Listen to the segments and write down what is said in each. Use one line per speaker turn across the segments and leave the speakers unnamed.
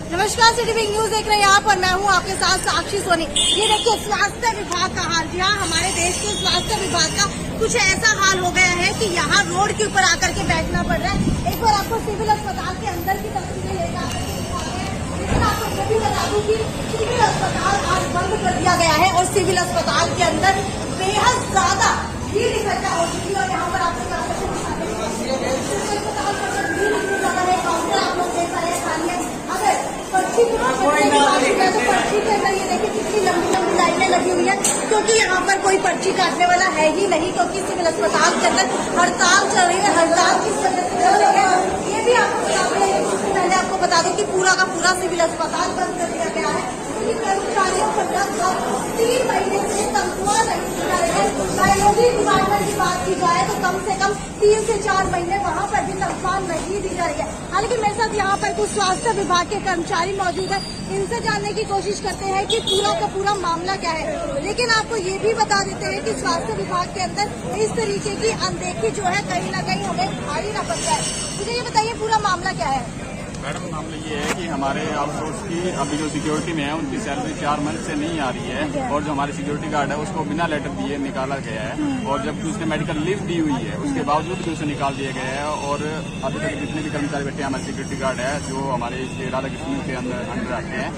नमस्कार, city big news देख रहे हैं आप और मैं हूं आपके साथ साक्षी सोनी। ये देखिए स्वास्थ्य विभाग का हाल। जी हाँ, हमारे देश के स्वास्थ्य विभाग का कुछ ऐसा हाल हो गया है कि यहाँ रोड के ऊपर आकर के बैठना पड़ रहा है। एक बार आपको सिविल अस्पताल के अंदर की तस्वीरें लेकर आपको ये भी बता दूं कि सिविल अस्पताल आज बंद कर दिया गया है और सिविल अस्पताल के अंदर बेहद ज्यादा भीड़ इकट्ठा हो चुकी है। और यहाँ पर आपको काउंटर आप लोग देख रहे हैं खाली है। अगर पर्ची तो पर्ची के अंदर ये देखिए कितनी लंबी लंबी लाइनें लगी हुई है, क्योंकि यहाँ पर कोई पर्ची काटने वाला है ही नहीं, क्योंकि सिविल अस्पताल के अंदर हड़ताल चल रही है। हड़ताल किस वजह से चल रही है ये भी आपको बता दें। इससे पहले आपको बता दूं कि पूरा का पूरा सिविल अस्पताल बंद कर दिया गया है, क्योंकि कर्मचारियों को लगभग 3 महीने से तनख्वाह नहीं दी जा रही है। बायोलॉजी डिपार्टमेंट की बात की जाए तो कम से कम 3 से 4 महीने वहाँ पर भी तनख्वाह नहीं दी जा रही है। हालांकि मेरे साथ यहाँ पर कुछ स्वास्थ्य विभाग के कर्मचारी मौजूद है, इनसे जानने की कोशिश करते हैं कि पूरा का पूरा मामला क्या है। लेकिन आपको ये भी बता देते हैं कि स्वास्थ्य विभाग के अंदर इस तरीके की अनदेखी जो है कहीं न कहीं हमें भारी न पड़ जाए। मुझे ये बताइए पूरा मामला क्या है।
मैडम, मामला ये है कि हमारे आउटसोर्स की अभी जो सिक्योरिटी में है उनकी सैलरी 4 मंथ से नहीं आ रही है, और जो हमारे सिक्योरिटी गार्ड है उसको बिना लेटर दिए निकाला गया है, और जबकि उसने मेडिकल लीव दी हुई है उसके बावजूद भी उसे निकाल दिया गया है। और अभी तक जितने भी कर्मचारी बैठे हैं, हमारे सिक्योरिटी गार्ड है जो हमारे राधा कृष्ण के अंडर आते हैं,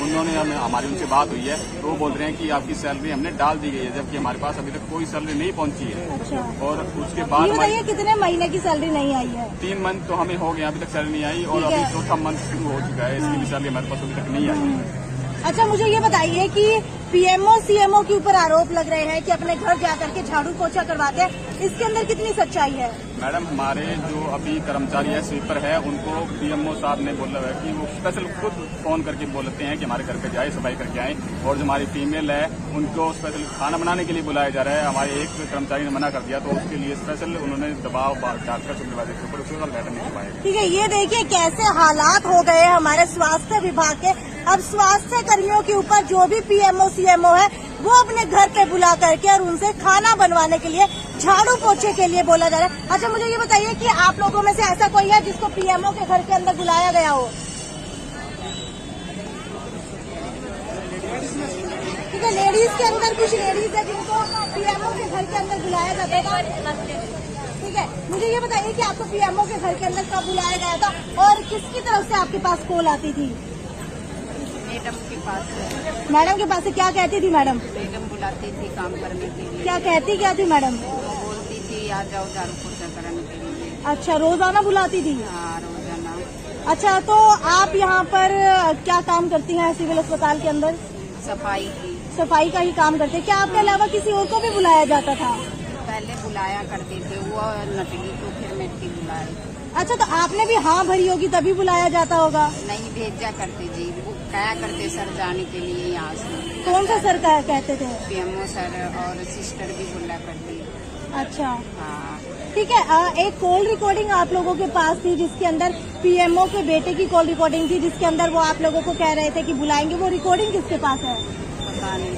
उन्होंने हमारी उनसे बात हुई है तो वो बोल रहे हैं कि आपकी सैलरी हमने डाल दी गई है, जबकि हमारे पास अभी तक कोई सैलरी नहीं पहुंची है।
अच्छा।
और उसके बाद
कितने महीने की सैलरी नहीं आई है?
3 मंथ तो हमें हो गया, अभी तक सैलरी नहीं आई, और अभी 4था मंथ शुरू हो चुका है, इसकी भी सैलरी हमारे पास अभी तक नहीं आई है।
अच्छा, मुझे ये बताइए कि पीएमओ सीएमओ के ऊपर आरोप लग रहे हैं कि अपने घर जाकर के झाड़ू पोछा करवाते हैं, इसके अंदर कितनी सच्चाई है? मैडम,
हमारे जो अभी कर्मचारी है, स्वीपर है, उनको पीएमओ साहब ने बोला है कि वो स्पेशल खुद फोन करके बोलते हैं कि हमारे घर पे जाए, सफाई करके आए। और जो हमारी फीमेल है उनको स्पेशल खाना बनाने के लिए बुलाया जा रहा है। हमारे एक कर्मचारी ने मना कर दिया तो उसके लिए स्पेशल उन्होंने दबाव डालकर सुपरवाइजर के ऊपर उसके साथ बैठने नहीं पाए।
ठीक है, ये देखिए कैसे हालात हो गए हमारे स्वास्थ्य विभाग के। अब स्वास्थ्य कर्मियों के ऊपर जो भी पीएमओ सीएमओ है वो अपने घर पे बुला करके और उनसे खाना बनवाने के लिए, झाड़ू पोछे के लिए बोला जा रहा है। अच्छा, मुझे ये बताइए कि आप लोगों में से ऐसा कोई है जिसको पीएमओ के घर के अंदर बुलाया गया हो? ठीक है, लेडीज के अंदर कुछ लेडीज है जिनको पीएमओ के घर के अंदर बुलाया जाता था। ठीक है, मुझे ये बताइए कि आपको पीएमओ के घर के अंदर कब बुलाया गया था और किसकी तरफ से आपके पास कॉल आती थी?
मैडम के पास।
मैडम के पास से क्या कहती थी मैडम?
मैडम बुलाती थी काम करने के लिए।
क्या कहती क्या थी मैडम?
वो बोलती थी आ जाओ झाड़ू पोछा करने के लिए।
अच्छा, रोजाना बुलाती थी?
हाँ, रोजाना।
अच्छा, तो आप यहाँ पर क्या काम करती हैं सिविल अस्पताल के अंदर?
सफाई की।
सफाई का ही काम करते हैं। क्या आपके अलावा किसी और को भी बुलाया जाता था?
पहले बुलाया करते थे, वो नटली तो फिर मेटकी बुलाई।
अच्छा, तो आपने भी हाँ भरी होगी तभी बुलाया जाता होगा?
नहीं, भेजा करते जी, वो कहा करते सर जाने के लिए यहाँ से।
कौन सा सर कहते थे?
पीएमओ सर और सिस्टर भी बुला करती।
अच्छा,
हाँ।
ठीक है। एक कॉल रिकॉर्डिंग आप लोगों के पास थी जिसके अंदर पीएमओ के बेटे की कॉल रिकॉर्डिंग थी, जिसके अंदर वो आप लोगों को कह रहे थे कि बुलाएंगे। वो रिकॉर्डिंग किसके पास है?
पता नहीं।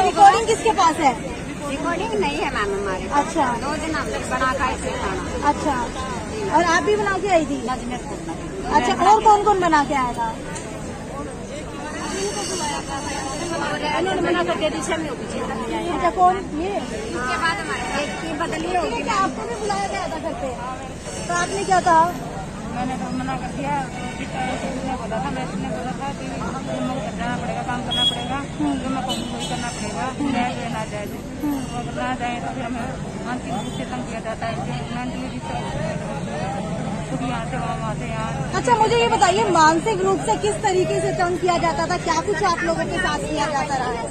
रिकॉर्डिंग किसके पास है?
रिकॉर्डिंग नहीं है मैम हमारे।
अच्छा।
2 दिन हम लोग बना खाए थे खाना।
अच्छा, और आप भी बना के आई थी? अच्छा,
अच्छा,
और कौन कौन बना के आया था?
उन्होंने मना कर दिया, दिशा में होगी।
अच्छा, कौन? ये
इसके बाद हमारे एक की बदली होगी।
क्या आपको भी बुलाया गया था घर पे? तो आपने क्या कहा?
मैंने तो मना कर दिया, बोला था, मैंने बोला था कि मुझे जाना पड़ेगा, काम करना पड़ेगा, जो मैं कहूँ वही करना पड़ेगा, जाए ना जाए। अगर ना जाए तो फिर हमें मानसिक रूप से तंग किया जाता है, मेंटली खुद यहाँ से वहाँ से यहाँ।
अच्छा, मुझे ये बताइए मानसिक रूप से किस तरीके से तंग किया जाता था? क्या कुछ आप लोगों के साथ किया जाता रहा है?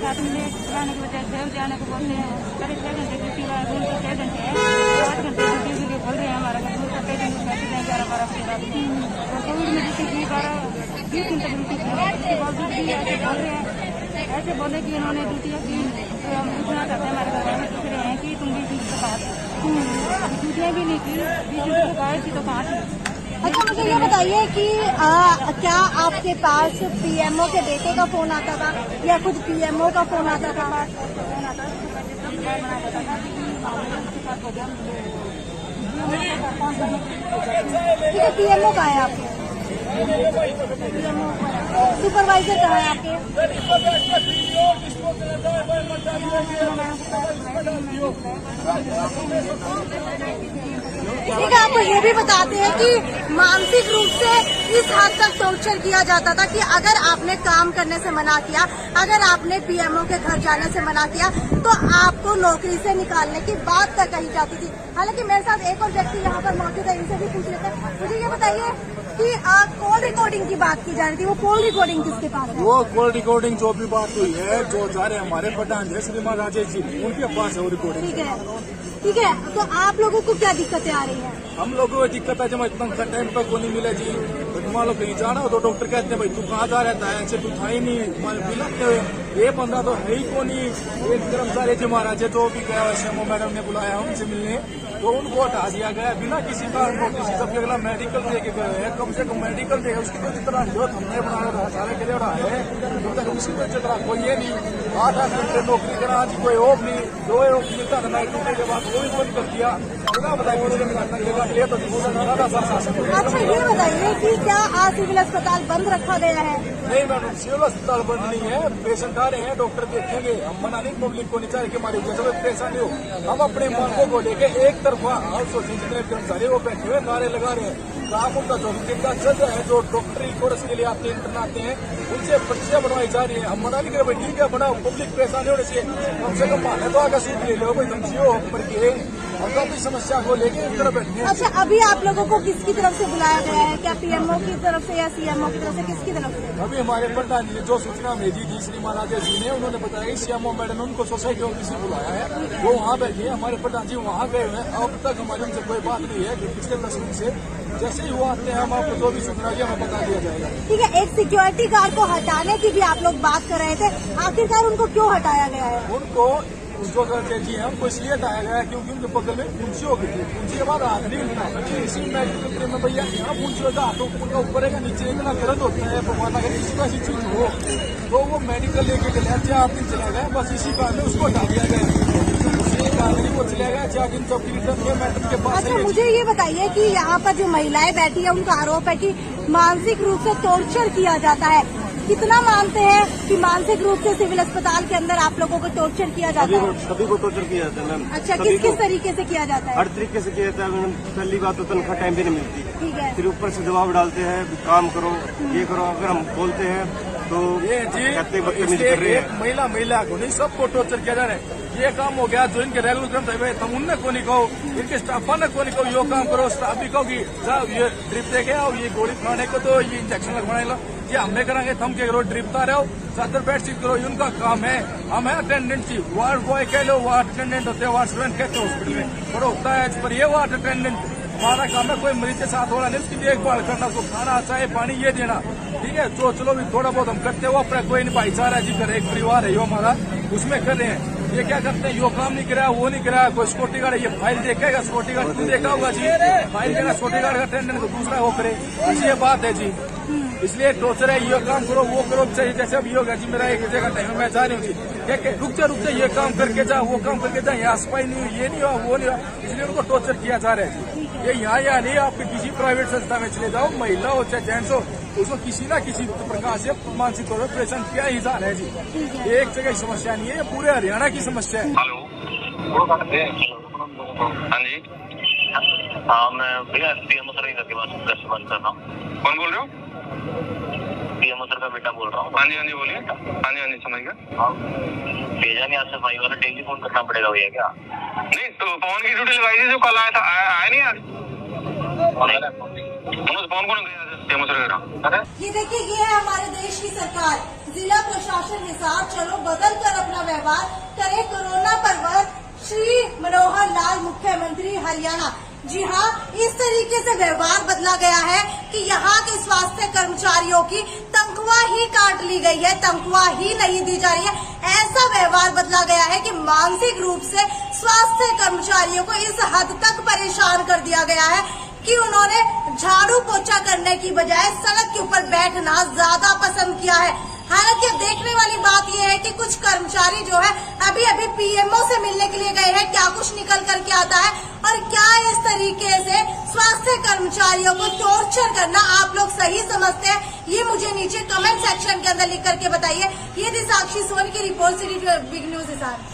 साथ में जाने की वजह से जाने को बोलते हैं, 6 घंटे ड्यूटी है, 6 घंटे है, 8 घंटे ड्यूटी के लिए बोल रहे हैं। हमारा कई दिन बैठे जाए 11-12 और कोविड में जैसे कि 12-20 दिन तक ड्यूटी उसके बावजूद भी ऐसे बोल रहे हैं, ऐसे बोले कि इन्होंने ड्यूटियाँ की। तो हम पूछना चाहते हैं, हमारे घर वाले पूछ रहे हैं कि तुम 20 दिन से कहा ड्यूटियाँ भी नहीं की, 20 दिन से कहा थी तो कहाँ थी?
अच्छा मुझे ये बताइए कि क्या आपके पास पीएमओ के बेटे का फोन आता था या खुद पीएमओ का फोन आता था? ठीक है, पीएमओ कहाँ है आपके? सुपरवाइजर कहाँ है आपके? ठीक है, आपको ये भी बताते हैं कि मानसिक रूप से इस हद तक टॉर्चर किया जाता था कि अगर आपने काम करने से मना किया, अगर आपने पीएमओ के घर जाने से मना किया तो आपको नौकरी से निकालने की बात तक कही जाती थी। हालांकि मेरे साथ एक और व्यक्ति यहाँ पर मौजूद है, इनसे भी पूछ लेते हैं। मुझे ये बताइए कि कॉल रिकॉर्डिंग की बात की जा रही थी, वो कॉल रिकॉर्डिंग किसके पास है?
वो कॉल रिकॉर्डिंग जो भी बात हुई है, जो जा रहे हमारे प्रधान जय श्रीमान राजेश जी, उनके पास है वो रिकॉर्डिंग।
ठीक है, तो आप लोगों को क्या दिक्कतें आ रही हैं?
हम लोगों को दिक्कत है, जब इतना टाइम तक को नहीं मिले जी। मान लो कहीं जाना हो तो डॉक्टर कहते हैं भाई तू कहाँ जा रहता है, ऐसे तू था ही नहीं मिलते हुए, ये बंदा तो है ही को नहीं। एक कर्मचारी जी महाराज जो भी गया श्यामो मैडम ने बुलाया उनसे मिलने, तो उनको हटा दिया गया बिना किसी कारण नोटिस। जब अगला मेडिकल दे के गए हैं, कम से कम मेडिकल देगा, उसकी तो जितना जो हमने बनाया था सारे के लिए रहा है, तब तक उसकी तो जितना कोई ये नहीं। 8-8 घंटे नौकरी करा जी, कोई ऑफ नहीं, 2 ऑफ मिलता था नाइट ड्यूटी के बाद, वो भी बंद कर दिया। बताइए ये तो
अच्छा ये बताइए कि क्या आज सिविल अस्पताल बंद रखा गया है?
नहीं मैडम, सिविल अस्पताल बंद नहीं है, पेशेंट आ रहे हैं, डॉक्टर देखेंगे। हम मना नहीं पब्लिक को नहीं चाहे कि हमारी जैसे परेशानी हो। हम अपने मांगों को लेके एक तरफा आउटसोर्सिंग जितने कर्मचारी वो बैठे हुए नारे लगा रहे हैं। काम उनका 24 दिन का चल रहा है, जो डॉक्टरी कोर्स के लिए आते हैं, इंटर्न आते हैं, उनसे पर्चियां बनवाई जा रही है। हम मना नहीं करें, ठीक है बनाओ, पब्लिक परेशानी होने से कम से कम माने तो आगे सूट ले लो, कोई धमकी हो पर के हम अपनी समस्या को लेके एक तरफ बैठे हैं।
अच्छा अभी आप लोगों को किसकी तरफ से बुलाया गया है? क्या पीएमओ की तरफ से या सीएमओ की तरफ से, किसकी तरफ से?
अभी हमारे प्रधान जी ने जो सूचना भेजी थी श्रीमान राजेश जी ने, उन्होंने बताया कि श्यामो मैडम ने उनको सोसाइटी ऑफिस से बुलाया है, वो वहाँ बैठे हैं। हमारे प्रधान जी वहाँ गए हुए हैं, अब तक हमारे उनसे कोई बात नहीं है। पिछले 10 दिन से जैसे ही वो आते हैं हम आपको जो भी सूचना है हमें बता दिया जाएगा।
ठीक है, एक सिक्योरिटी गार्ड को हटाने की भी आप लोग बात कर रहे थे, आखिरकार उनको क्यों हटाया गया है?
उनको जो करते जी हमको इसलिए हटाया गया है क्योंकि उनके बगल में पूंछी हो गई थी, पूंछी के बाद हाथ नहीं मिलता। इसी में भैया यहाँ पूंछी होता हाथों उनका ऊपर है नीचे इतना दर्द होता है, भगवान अगर किसी को ऐसी चीज हो तो वो मेडिकल लेके गया, 4 दिन चला गया, बस इसी कारण में उसको हटा दिया गया। वो चला गया 4 दिन चौकी मैडम के पास।
अच्छा मुझे ये बताइए कि यहाँ पर जो महिलाएं बैठी है उनका आरोप है कि मानसिक रूप से टॉर्चर किया जाता है, कितना मानते हैं कि मानसिक रूप से सिविल अस्पताल के अंदर आप लोगों को टॉर्चर किया जाता है?
सभी को टॉर्चर किया जाता है मैम।
अच्छा किस तरीके से किया जाता है?
हर तरीके से किया जाता है मैम। पहली बात तो तनख्वाह टाइम पे नहीं मिलती,
ठीक है,
फिर ऊपर से दबाव डालते हैं काम करो ये करो। अगर हम बोलते हैं तो
ये जी
बदतमीजी कर रहे हैं।
महिला को नहीं सबको टॉर्चर किया जा रहा है। ये काम हो गया जो इनके रेगुलर कर्मचारी तुम उनने को नहीं कहो, इनके स्टाफा ने को नहीं कहो यो काम करो, स्टाफ भी कहो कि जाओ ये ड्रिप दे के आओ, ये गोली खाने को तो ये इंजेक्शन लगवाने लो, ये हमने कराएंगे, थम के करो, ड्रिप ता रहो, चादर बेडशीट करो, ये उनका काम है। हम है अटेंडेंट की, वार्ड बॉय कह लो, वार्ड अटेंडेंट होते हैं, वार्ड स्टूडेंट कहते हैं हॉस्पिटल में, पर होता है पर ये वार्ड अटेंडेंट हमारा काम है। कोई मरीज के साथ हो रहा नहीं, उसकी देखभाल करना, उसको खाना चाहे पानी ये देना, ठीक है। जो चलो भी थोड़ा बहुत हम करते हो अपना, कोई नहीं भाईचारा जी कर, एक परिवार है यो हमारा, उसमें कर रहे हैं। ये क्या करते हैं, यो काम नहीं कराया, वो नहीं कराया, कोई सिक्योरिटी गार्ड ये फाइल देखेगा, सिक्योरिटी गार्ड खुद देखा होगा जी, फाइल देगा सिक्योरिटी गार्ड का अटेंडेंट को दूसरा वो करे, ये बात है जी। इसलिए टॉर्चर है, ये काम करो वो करो, चाहिए जैसे अब ये होगा जी, मेरा एक जगह टाइम है मैं जा रही हूँ जी, रुक जा ये काम करके जा, वो काम करके जा, यहाँ सफाई नहीं हुई, ये नहीं हुआ, वो नहीं हुआ, इसलिए उनको टॉर्चर किया जा रहा है जी। ये यहाँ नहीं, आप किसी प्राइवेट संस्था में चले जाओ, महिला हो चाहे जेंट्स हो, उसको किसी न किसी प्रकार से मानसिक तौर पर परेशान किया ही जा रहा है जी। एक जगह की समस्या नहीं है, ये पूरे हरियाणा की समस्या है।
हेलो हाँ जी, हाँ मैं भैया पीएमओ सर के पास बंद कर रहा हूँ। कौन बोल रहे हो? पीएमओ सर का बेटा बोल रहा हूँ। हाँ जी बोलिए। हाँ जी समझ गया। भेजा नहीं, आज सफाई वाला डेली फोन करना पड़ेगा भैया क्या? नहीं तो फोन की ड्यूटी लगाई थी, जो कल आया था, आया नहीं आज? फोन कौन गया पीएमओ सर का?
ये देखिए, ये है हमारे देश की सरकार, जिला प्रशासन हिसाब चलो बदल कर अपना व्यवहार करे कोरोना पर वर्ष, श्री मनोहर लाल मुख्यमंत्री हरियाणा। जी हाँ, इस तरीके से व्यवहार बदला गया है कि यहाँ के स्वास्थ्य कर्मचारियों की तनख्वाह ही काट ली गई है, तनख्वाह ही नहीं दी जा रही है। ऐसा व्यवहार बदला गया है कि मानसिक रूप से स्वास्थ्य कर्मचारियों को इस हद तक परेशान कर दिया गया है कि उन्होंने झाड़ू पोछा करने की बजाय सड़क के ऊपर बैठना ज्यादा पसंद किया है। हालांकि अब देखने वाली बात यह है कि कुछ कर्मचारी जो है अभी अभी पीएमओ से मिलने के लिए गए हैं, क्या कुछ निकल करके आता है और क्या इस तरीके से स्वास्थ्य कर्मचारियों को टॉर्चर करना आप लोग सही समझते हैं, ये मुझे नीचे कमेंट सेक्शन के अंदर लिख करके बताइए। ये थी साक्षी सोनी की report, city big news Hisar.